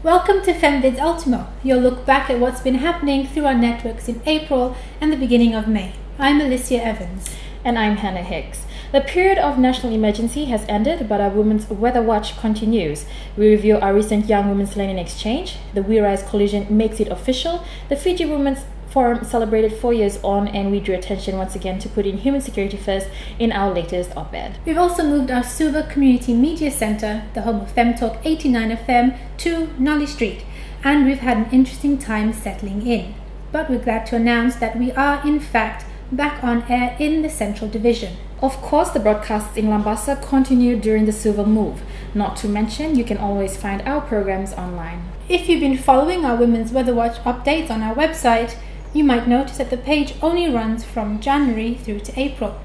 Welcome to FemVids Ultimo. You'll look back at what's been happening through our networks in April and the beginning of May. I'm Alicia Evans. And I'm Hannah Hicks. The period of national emergency has ended, but our Women's Weather Watch continues. We review our recent Young Women's Learning Exchange, the We Rise Coalition makes it official, the Fiji Women's Forum celebrated 4 years on, and we drew attention once again to putting human security first in our latest op-ed. We've also moved our Suva Community Media Centre, the home of Fem Talk 89 FM, to Nolly Street, and we've had an interesting time settling in. But we're glad to announce that we are, in fact, back on air in the Central Division. Of course, the broadcasts in Lambasa continue during the Suva move. Not to mention, you can always find our programs online. If you've been following our Women's Weather Watch updates on our website, you might notice that the page only runs from January through to April.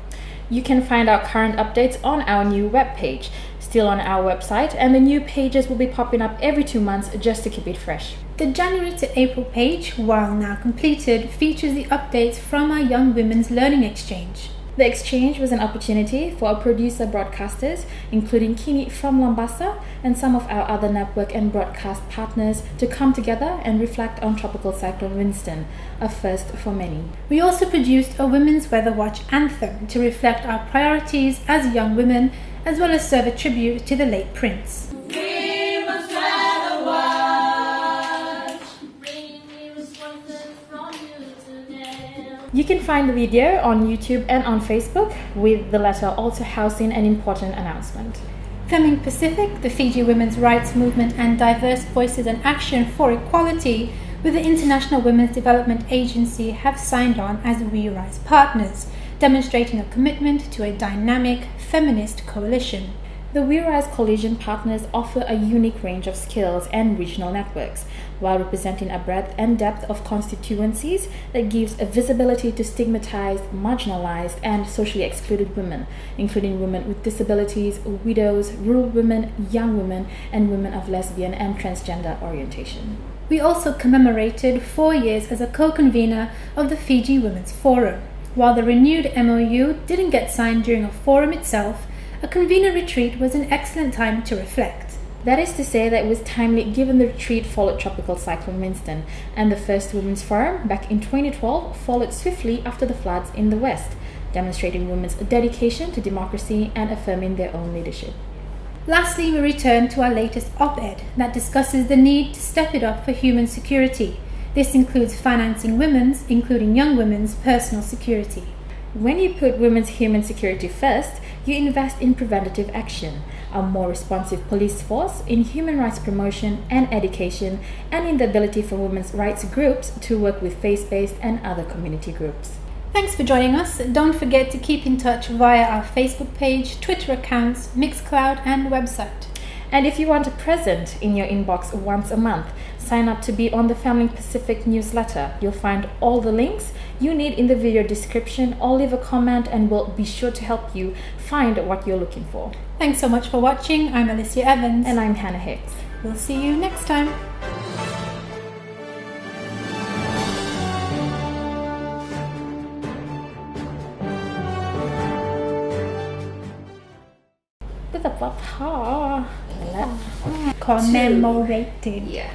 You can find our current updates on our new webpage, still on our website, and the new pages will be popping up every 2 months just to keep it fresh. The January to April page, while now completed, features the updates from our Young Women's Learning Exchange. The exchange was an opportunity for our producer broadcasters, including Kini from Lambasa and some of our other network and broadcast partners, to come together and reflect on Tropical Cyclone Winston, a first for many. We also produced a Women's Weather Watch anthem to reflect our priorities as young women, as well as serve a tribute to the late Prince. You can find the video on YouTube and on Facebook, with the latter also housing an important announcement. FemLINK Pacific, the Fiji Women's Rights Movement and Diverse Voices and Action for Equality with the International Women's Development Agency have signed on as We Rise partners, demonstrating a commitment to a dynamic feminist coalition. The We Rise Coalition partners offer a unique range of skills and regional networks, while representing a breadth and depth of constituencies that gives a visibility to stigmatized, marginalized, and socially excluded women, including women with disabilities, widows, rural women, young women, and women of lesbian and transgender orientation. We also commemorated 4 years as a co-convener of the Fiji Women's Forum. While the renewed MOU didn't get signed during a forum itself, a convener retreat was an excellent time to reflect. That is to say that it was timely given the retreat followed Tropical Cyclone Winston, and the first Women's Forum back in 2012 followed swiftly after the floods in the West, demonstrating women's dedication to democracy and affirming their own leadership. Lastly, we return to our latest op-ed that discusses the need to step it up for human security. This includes financing women's, including young women's, personal security. When you put women's human security first, you invest in preventative action, a more responsive police force, in human rights promotion and education, and in the ability for women's rights groups to work with faith-based and other community groups. Thanks for joining us. Don't forget to keep in touch via our Facebook page, Twitter accounts, Mixcloud, and website. And if you want a present in your inbox once a month, sign up to be on the FemLINK Pacific newsletter. You'll find all the links you need in the video description, or leave a comment and we'll be sure to help you find what you're looking for. Thanks so much for watching. I'm Alicia Evans. And I'm Hannah Hicks. We'll see you next time. Commemorated. Yeah.